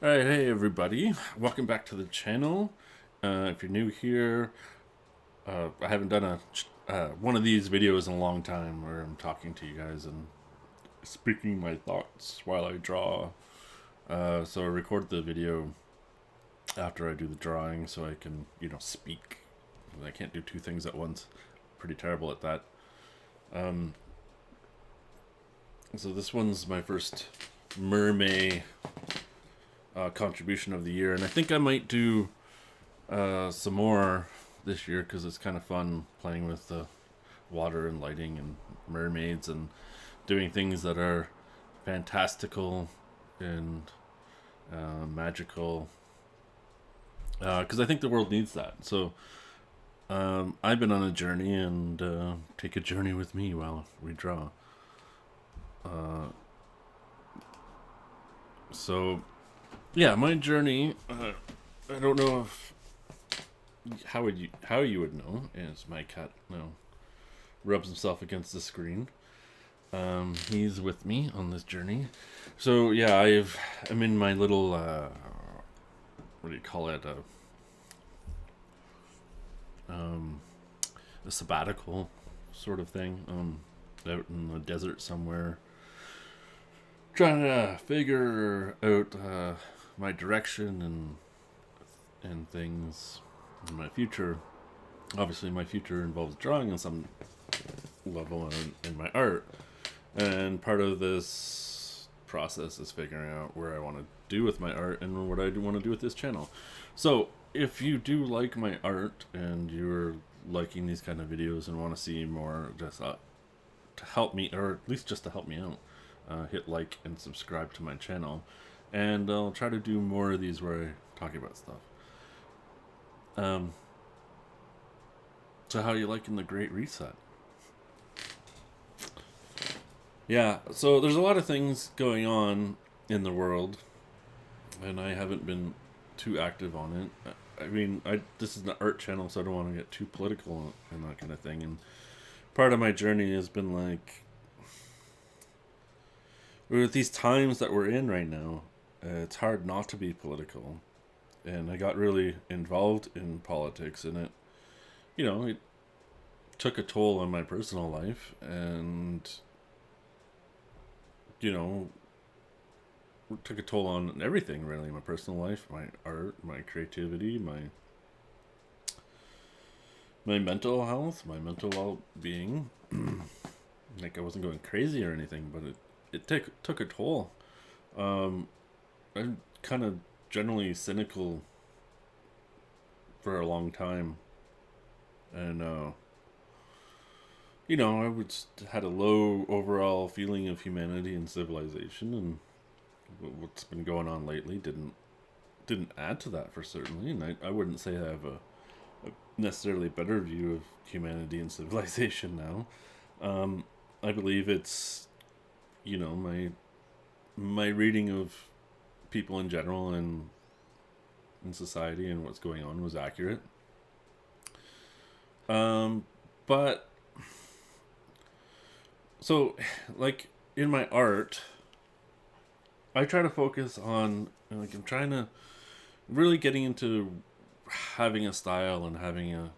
Alright, hey everybody. Welcome back to the channel. If you're new here, I haven't done one of these videos in a long time where I'm talking to you guys and speaking my thoughts while I draw. So I record the video after I do the drawing so I can, speak. I can't do two things at once. Pretty terrible at that. So this one's my first mermaid contribution of the year, and I think I might do some more this year because it's kind of fun playing with the water and lighting and mermaids and doing things that are fantastical and magical because I think the world needs that. So I've been on a journey, and take a journey with me while we draw. So yeah, my journey. I don't know if how you would know is my cat rubs himself against the screen. He's with me on this journey. So yeah, I'm in my little what do you call it? A sabbatical sort of thing. Out in the desert somewhere, trying to figure out my direction and things in my future. Obviously, my future involves drawing on some level in my art, and part of this process is figuring out where I want to do with my art and what I do want to do with this channel. So if you do like my art and you're liking these kind of videos and want to see more, just to help me, or at least just to help me out, hit like and subscribe to my channel, and I'll try to do more of these where I talk about stuff. So how you liking the Great Reset? Yeah, so there's a lot of things going on in the world, and I haven't been too active on it. I mean, this is an art channel, so I don't want to get too political and that kind of thing. And part of my journey has been like, with these times that we're in right now, it's hard not to be political. And I got really involved in politics, and it took a toll on my personal life, and you know, took a toll on everything really, my personal life, my art, my creativity, my mental health, my mental well-being. Like, I wasn't going crazy or anything, but it took a toll. I'm kind of generally cynical for a long time, and I had a low overall feeling of humanity and civilization, and what's been going on lately didn't add to that for certainly. And I wouldn't say I have a necessarily better view of humanity and civilization now. I believe it's my reading of people in general and in society and what's going on was accurate. But so, like, in my art, I try to focus on, like, I'm trying to really getting into having a style and having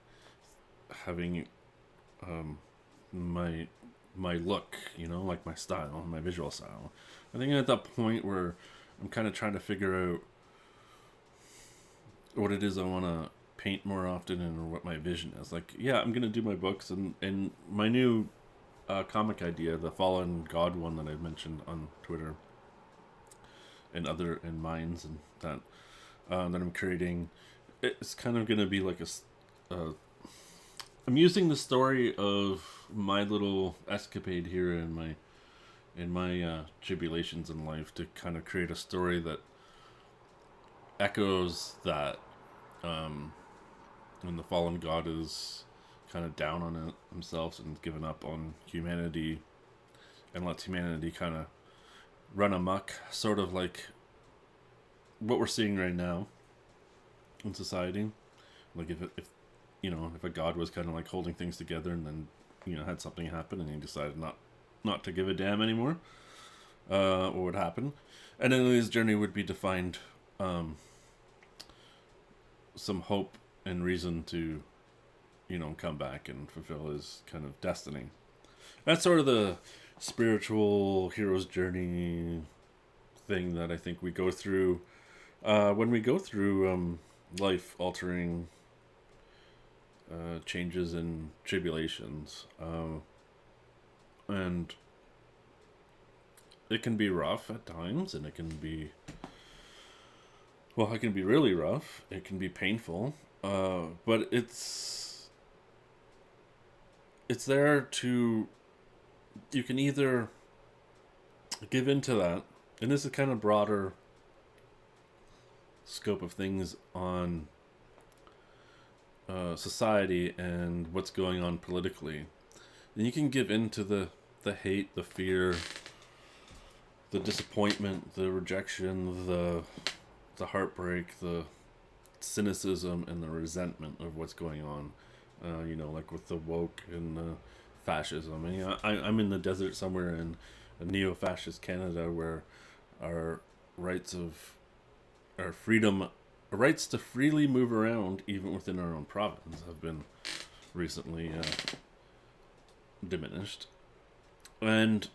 my look, like my style, my visual style. I think I'm at that point where I'm kind of trying to figure out what it is I want to paint more often and what my vision is. Like, yeah, I'm gonna do my books and my new comic idea, the Fallen God one that I mentioned on Twitter and other and Minds, and that I'm creating. It's kind of gonna be like I'm using the story of my little escapade here in my tribulations in life to kind of create a story that echoes that, when the fallen god is kind of down on it himself and given up on humanity and lets humanity kind of run amok, sort of like what we're seeing right now in society. Like, if a god was kind of like holding things together, and then had something happen and he decided not to give a damn anymore, what would happen? And then his journey would be to find some hope and reason to, come back and fulfill his kind of destiny. That's sort of the spiritual hero's journey thing that I think we go through when we go through life altering changes and tribulations. And it can be rough at times, and it can be really rough. It can be painful, but it's there to, you can either give into that, and this is kind of broader scope of things on society and what's going on politically. And you can give into the hate, the fear, the disappointment, the rejection, the heartbreak, the cynicism, and the resentment of what's going on. Like with the woke and the fascism. And, I'm in the desert somewhere in neo-fascist Canada where our rights to freely move around, even within our own province, have been recently diminished. And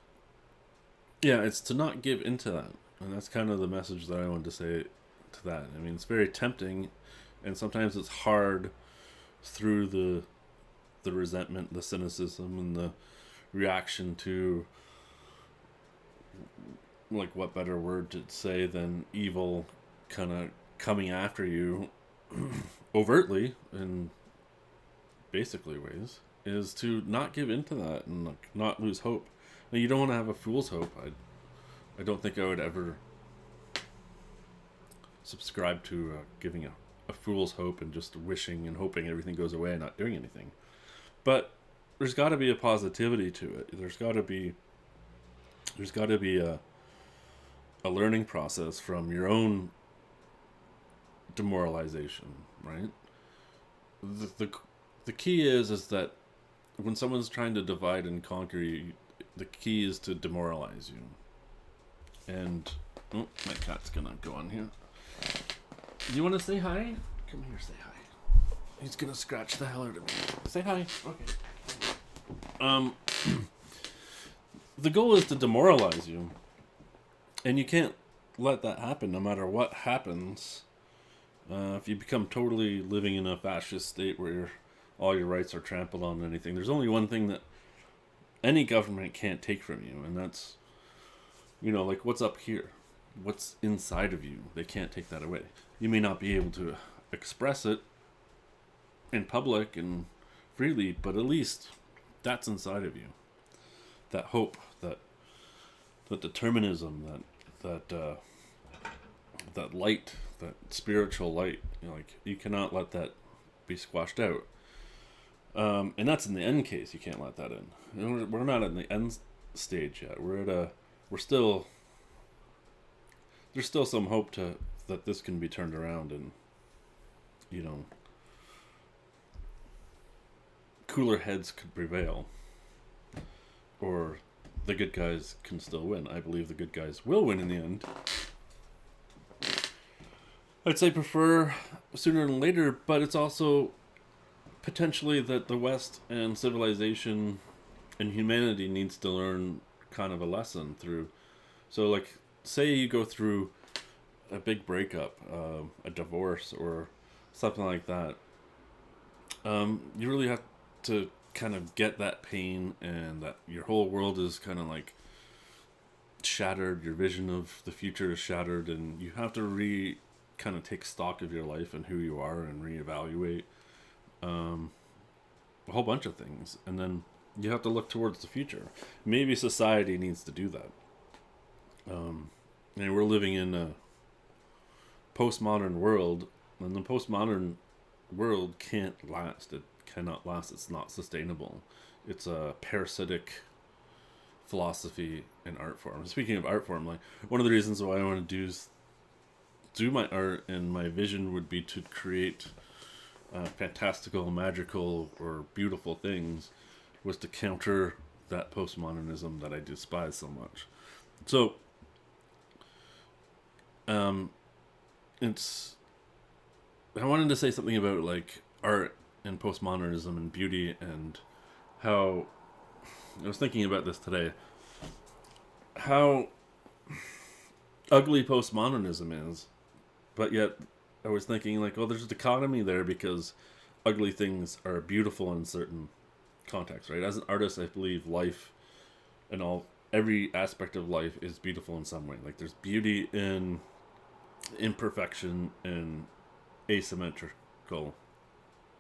yeah, it's to not give into that. And that's kind of the message that I wanted to say to that. I mean, it's very tempting, and sometimes it's hard through the resentment, the cynicism, and the reaction to, like, what better word to say than evil kind of coming after you overtly in basically ways, is to not give into that and, like, not lose hope. Now, you don't want to have a fool's hope. I don't think I would ever subscribe to giving a fool's hope and just wishing and hoping everything goes away and not doing anything. But there's got to be a positivity to it. There's got to be a learning process from your own demoralization, right? The key is that when someone's trying to divide and conquer you, the key is to demoralize you. And my cat's gonna go on here. You want to say hi? Come here, say hi. He's gonna scratch the hell out of me. Say hi. Okay. The goal is to demoralize you, and you can't let that happen no matter what happens. If you become totally living in a fascist state where all your rights are trampled on anything, there's only one thing that any government can't take from you, and that's, like, what's up here, what's inside of you. They can't take that away. You may not be able to express it in public and freely, but at least that's inside of you. That hope, that determinism, that light, that spiritual light. Like, you cannot let that be squashed out. And that's in the end case. You can't let that in. We're not in the end stage yet. There's still some hope that this can be turned around, and cooler heads could prevail, or the good guys can still win. I believe the good guys will win in the end. I'd say prefer sooner than later, but it's also potentially that the West and civilization and humanity needs to learn kind of a lesson through. So, like, say you go through a big breakup, a divorce, or something like that. You really have to kind of get that pain, and that your whole world is kind of like shattered. Your vision of the future is shattered, and you have to kind of take stock of your life and who you are, and reevaluate a whole bunch of things, and then you have to look towards the future. Maybe society needs to do that. And we're living in a postmodern world, and the postmodern world can't last. It cannot last. It's not sustainable. It's a parasitic philosophy and art form. Speaking of art form, like, one of the reasons why I want to do my art, and my vision would be to create fantastical, magical, or beautiful things, was to counter that postmodernism that I despise so much. So, it's I wanted to say something about like art and postmodernism and beauty, and how I was thinking about this today. How ugly postmodernism is, but yet I was thinking like, oh, there's a dichotomy there because ugly things are beautiful in certain contexts, right? As an artist, I believe life and every aspect of life is beautiful in some way. Like there's beauty in imperfection and asymmetrical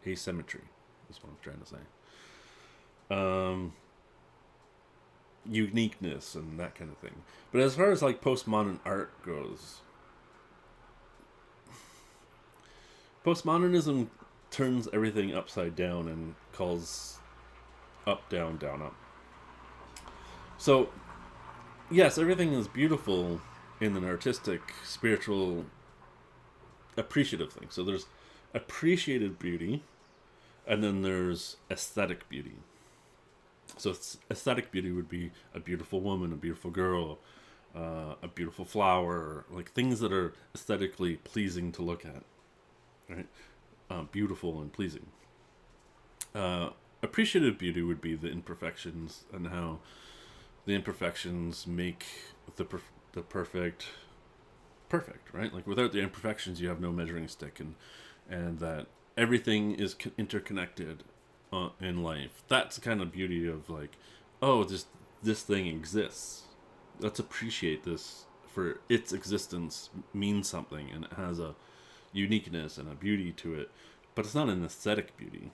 asymmetry is what I'm trying to say. Uniqueness and that kind of thing. But as far as like postmodern art goes, postmodernism turns everything upside down and calls up, down, down, up. So, yes, everything is beautiful in an artistic, spiritual, appreciative thing. So there's appreciated beauty, and then there's aesthetic beauty. So aesthetic beauty would be a beautiful woman, a beautiful girl, a beautiful flower, like things that are aesthetically pleasing to look at, right? Beautiful and pleasing. Appreciative beauty would be the imperfections and how the imperfections make the perfect, right? Like without the imperfections, you have no measuring stick, and that everything is interconnected in life. That's the kind of beauty of like, oh, this thing exists. Let's appreciate this for its existence means something, and it has a uniqueness and a beauty to it. But it's not an aesthetic beauty.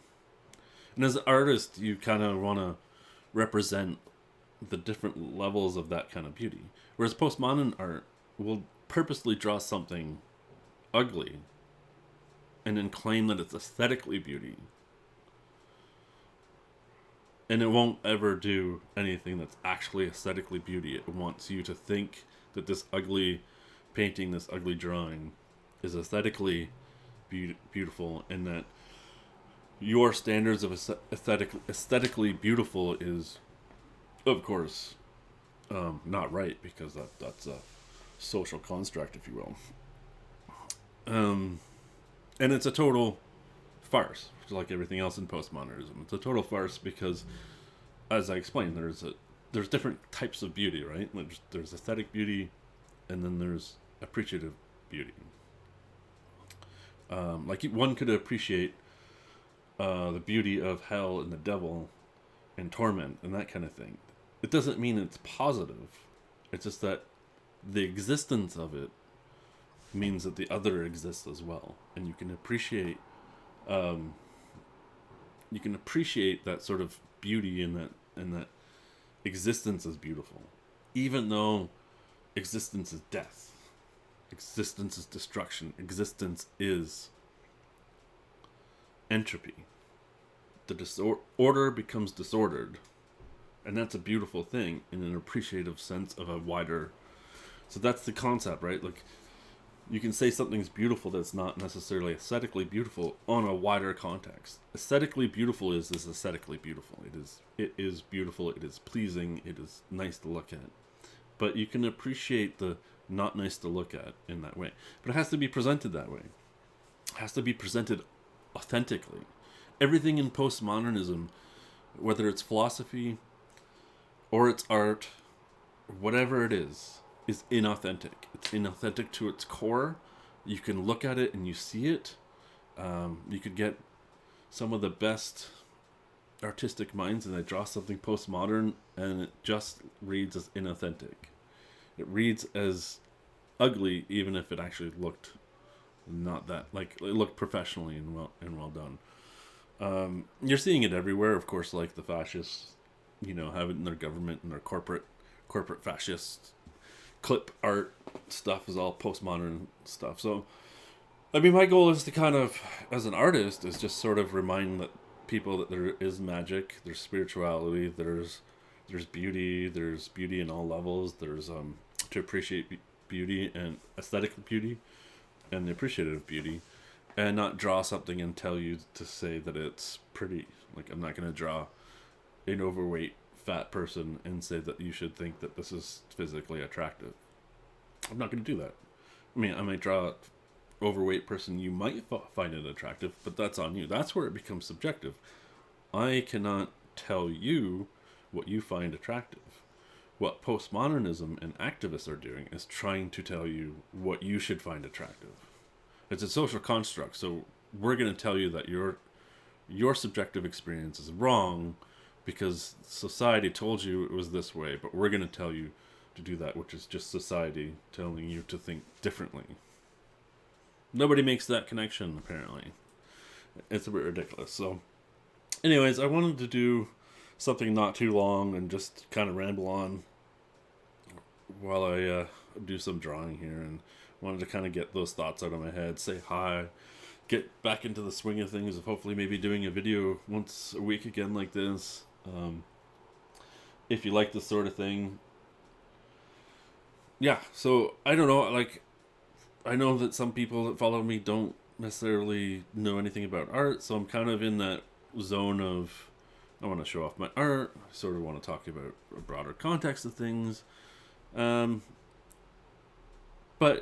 And as an artist, you kind of want to represent the different levels of that kind of beauty. Whereas postmodern art will purposely draw something ugly and then claim that it's aesthetically beauty. And it won't ever do anything that's actually aesthetically beauty. It wants you to think that this ugly painting, this ugly drawing is aesthetically beautiful, and that your standards of aesthetically beautiful is, of course, not right, because that's a social construct, if you will. And it's a total farce, like everything else in postmodernism. It's a total farce because, as I explained, there's different types of beauty, right? There's aesthetic beauty, and then there's appreciative beauty. Like one could appreciate the beauty of hell and the devil and torment and that kind of thing. It doesn't mean it's positive. It's just that the existence of it means that the other exists as well, and you can appreciate that sort of beauty in that existence is beautiful, even though existence is death, existence is destruction, existence is entropy. The order becomes disordered, and that's a beautiful thing in an appreciative sense of a wider. So that's the concept, right? Like, you can say something's beautiful that's not necessarily aesthetically beautiful on a wider context. Aesthetically beautiful is aesthetically beautiful. It is beautiful. It is pleasing. It is nice to look at. But you can appreciate the not nice to look at in that way. But it has to be presented that way. It has to be presented authentically. Everything in postmodernism, whether it's philosophy or it's art, whatever it is inauthentic. It's inauthentic to its core. You can look at it and you see it. You could get some of the best artistic minds and they draw something postmodern and it just reads as inauthentic. It reads as ugly, even if it actually looked not that, like, it looked professionally and well done. You're seeing it everywhere, of course, like the fascists, have it in their government and their corporate fascist clip art stuff is all postmodern stuff. So, I mean, my goal is to kind of, as an artist, is just sort of remind people that there is magic, there's spirituality, there's beauty in all levels. There's to appreciate beauty and aesthetic beauty and the appreciative beauty, and not draw something and tell you to say that it's pretty. Like, I'm not going to draw an overweight fat person and say that you should think that this is physically attractive. I'm not going to do that. I mean, I might draw overweight person, you might find it attractive, but that's on you. That's where it becomes subjective. I cannot tell you what you find attractive. What postmodernism and activists are doing is trying to tell you what you should find attractive. It's a social construct, so we're going to tell you that your subjective experience is wrong because society told you it was this way, but we're going to tell you to do that, which is just society telling you to think differently. Nobody makes that connection, apparently. It's a bit ridiculous. So, anyways, I wanted to do something not too long and just kind of ramble on while I do some drawing here, and wanted to kind of get those thoughts out of my head, say hi, get back into the swing of things of hopefully maybe doing a video once a week again like this. If you like this sort of thing. Yeah, so I don't know, like, I know that some people that follow me don't necessarily know anything about art, so I'm kind of in that zone of I want to show off my art, I sort of want to talk about a broader context of things. But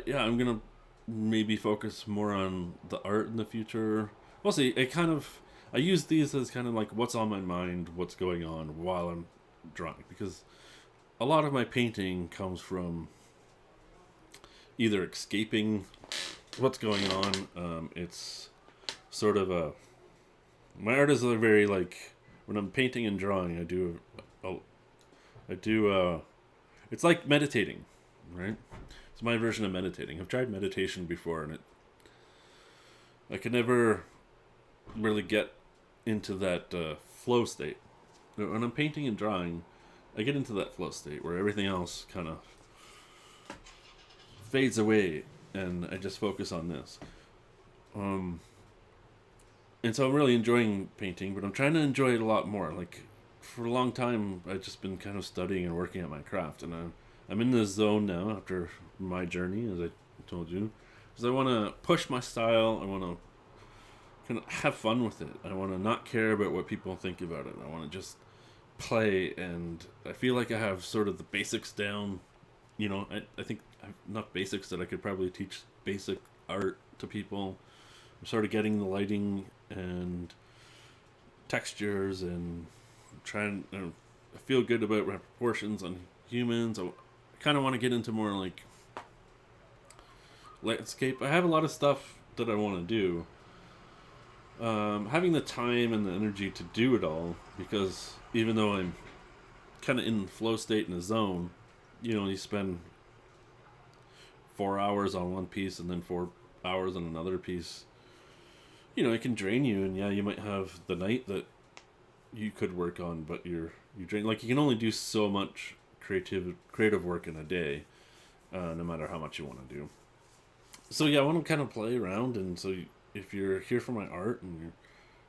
yeah, I'm gonna maybe focus more on the art in the future. We'll see. I use these as kind of like what's on my mind, what's going on while I'm drawing, because a lot of my painting comes from either escaping what's going on. It's sort of my art is a very like when I'm painting and drawing, I do it's like meditating, right? It's my version of meditating. I've tried meditation before, and I could never really get into that flow state. When I'm painting and drawing, I get into that flow state where everything else kind of fades away, and I just focus on this. And so I'm really enjoying painting, but I'm trying to enjoy it a lot more. Like, for a long time, I've just been kind of studying and working at my craft, and I'm in this zone now after my journey, as I told you, because I want to push my style. I want to kind of have fun with it. I want to not care about what people think about it. I want to just play, and I feel like I have sort of the basics down. You know, I think I have enough basics that I could probably teach basic art to people. I'm sort of getting the lighting and textures and trying to feel good about my proportions on humans. I kind of want to get into more like landscape. I have a lot of stuff that I want to do. Having the time and the energy to do it all, because even though I'm kind of in the flow state in the zone, you know, you spend 4 hours on one piece and then 4 hours on another piece. You know, it can drain you, and yeah, you might have the night that you could work on, but you drain. Like, you can only do so much creative work in a day, no matter how much you want to do. So yeah, I want to kind of play around, and so if you're here for my art and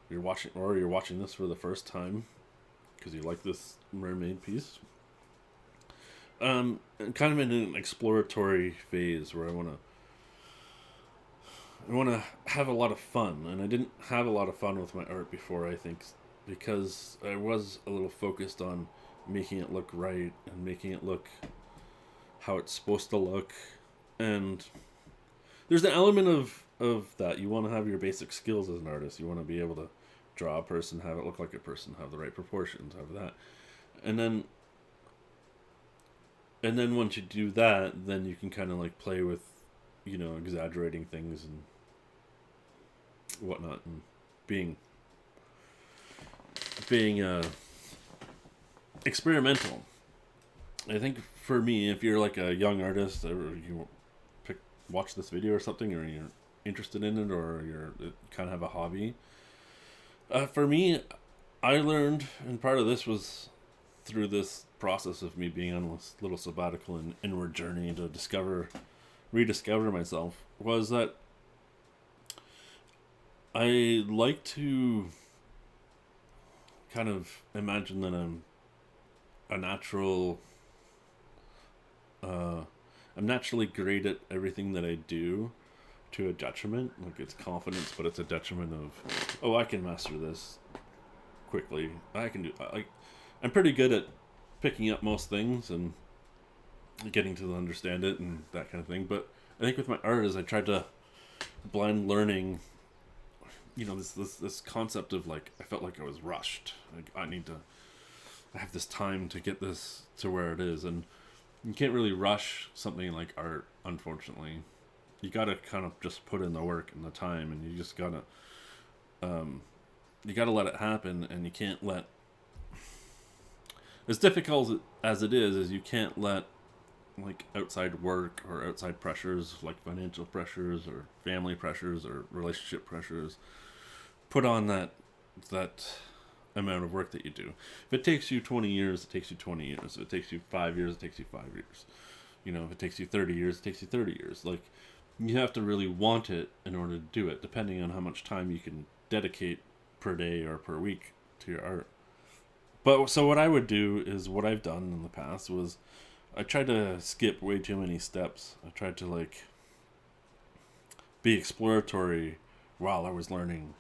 you're watching this for the first time because you like this mermaid piece, I'm kind of in an exploratory phase where I want to have a lot of fun, and I didn't have a lot of fun with my art before, I think, because I was a little focused on making it look right and making it look how it's supposed to look. And there's an element of that. You want to have your basic skills as an artist. You want to be able to draw a person, have it look like a person, have the right proportions, have that. And then once you do that, then you can kind of like play with, you know, exaggerating things and whatnot, and being experimental. I think for me, if you're like a young artist, or you watch this video or something, or you're interested in it, or you're kind of have a hobby, for me, I learned, and part of this was through this process of me being on this little sabbatical and inward journey to rediscover myself, was that I like to kind of imagine that I'm naturally great at everything that I do, to a detriment. Like, it's confidence, but it's a detriment of, oh, I can master this quickly. I'm pretty good at picking up most things and getting to understand it and that kind of thing. But I think with my art is I tried to blind learning, this concept of like, I felt like I was rushed. Like, I have this time to get this to where it is. And you can't really rush something like art, unfortunately. You gotta kind of just put in the work and the time, and you just gotta, you gotta let it happen, and you can't let, as difficult as it is you can't let like outside work or outside pressures, like financial pressures or family pressures or relationship pressures, put on that amount of work that you do. If it takes you 20 years, it takes you 20 years. If it takes you 5 years, it takes you 5 years. If it takes you 30 years, it takes you 30 years. Like, you have to really want it in order to do it, depending on how much time you can dedicate per day or per week to your art. But so what I would do is, what I've done in the past was, I tried to skip way too many steps. I tried to like be exploratory while I was learning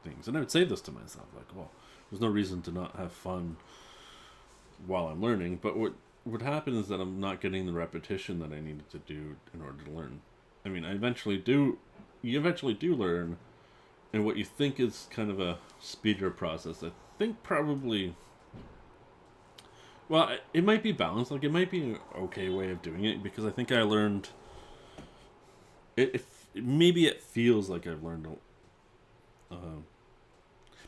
things. And I would say this to myself, like, well, there's no reason to not have fun while I'm learning. But what would happen is that I'm not getting the repetition that I needed to do in order to learn. I mean, you eventually do learn, and what you think is kind of a speeder process, I think probably, well, it might be balanced. Like, it might be an okay way of doing it, because I think I learned, maybe it feels like I've learned,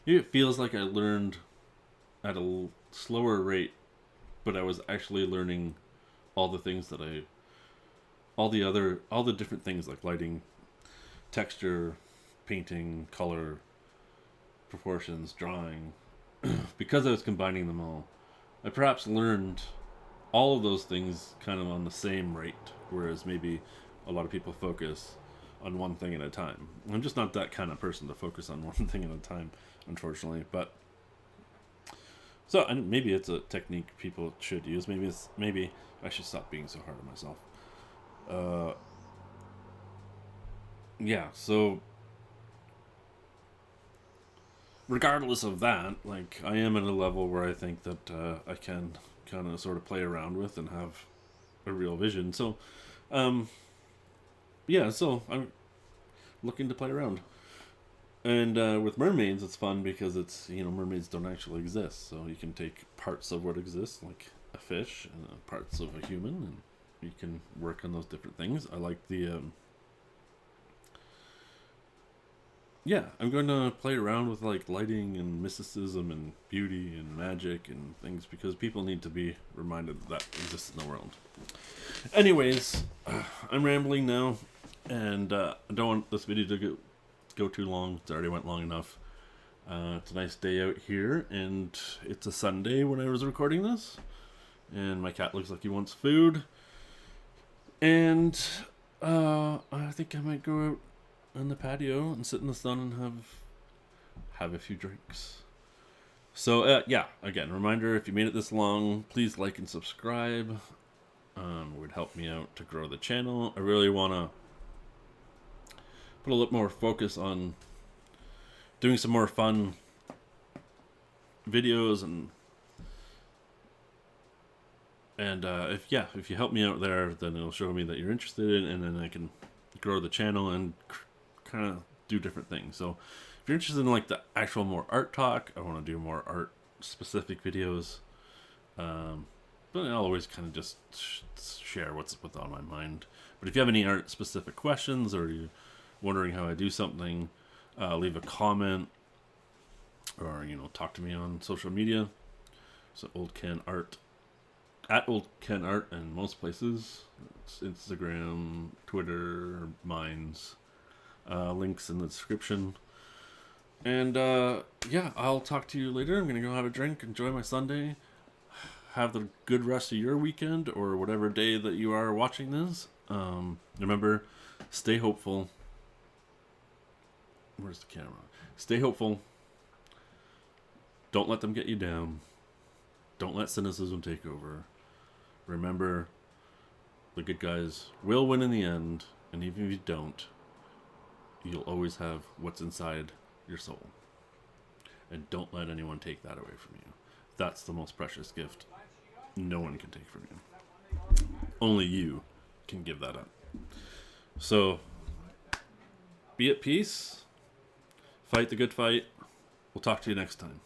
maybe it feels like I learned at a slower rate, but I was actually learning all the things that all the different things, like lighting, texture, painting, color, proportions, drawing, because I was combining them all. I perhaps learned all of those things kind of on the same rate, whereas maybe a lot of people focus on one thing at a time. I'm just not that kind of person to focus on one thing at a time, unfortunately. But so, and maybe it's a technique people should use. Maybe I should stop being so hard on myself. Yeah. So, regardless of that, like, I am at a level where I think that I can kind of sort of play around with and have a real vision. So, yeah. So I'm looking to play around. And with mermaids, it's fun because it's, mermaids don't actually exist. So you can take parts of what exists, like a fish, and parts of a human, and you can work on those different things. I like the, yeah, I'm going to play around with like lighting and mysticism and beauty and magic and things, because people need to be reminded that exists in the world. Anyways, I'm rambling now, and I don't want this video to go too long. It already went long enough. It's a nice day out here, and it's a Sunday when I was recording this, and my cat looks like he wants food, and I think I might go out on the patio and sit in the sun and have a few drinks. So yeah, again, reminder, if you made it this long, please like and subscribe. It would help me out to grow the channel. I really want to put a little more focus on doing some more fun videos, and if you help me out there, then it'll show me that you're interested in, and then I can grow the channel and kind of do different things. So if you're interested in like the actual more art talk, I want to do more art specific videos, but I'll always kind of just share what's on my mind. But if you have any art specific questions, or you're wondering how I do something, leave a comment, or talk to me on social media. So Oldkan Art, at Oldkan Art in most places. It's Instagram, Twitter, Minds, links in the description. And yeah, I'll talk to you later. I'm gonna go have a drink, enjoy my Sunday. Have the good rest of your weekend, or whatever day that you are watching this. Remember, stay hopeful. Where's the camera? Stay hopeful. Don't let them get you down. Don't let cynicism take over. Remember, the good guys will win in the end, and even if you don't, you'll always have what's inside your soul. And don't let anyone take that away from you. That's the most precious gift no one can take from you. Only you can give that up. So, be at peace. Fight the good fight. We'll talk to you next time.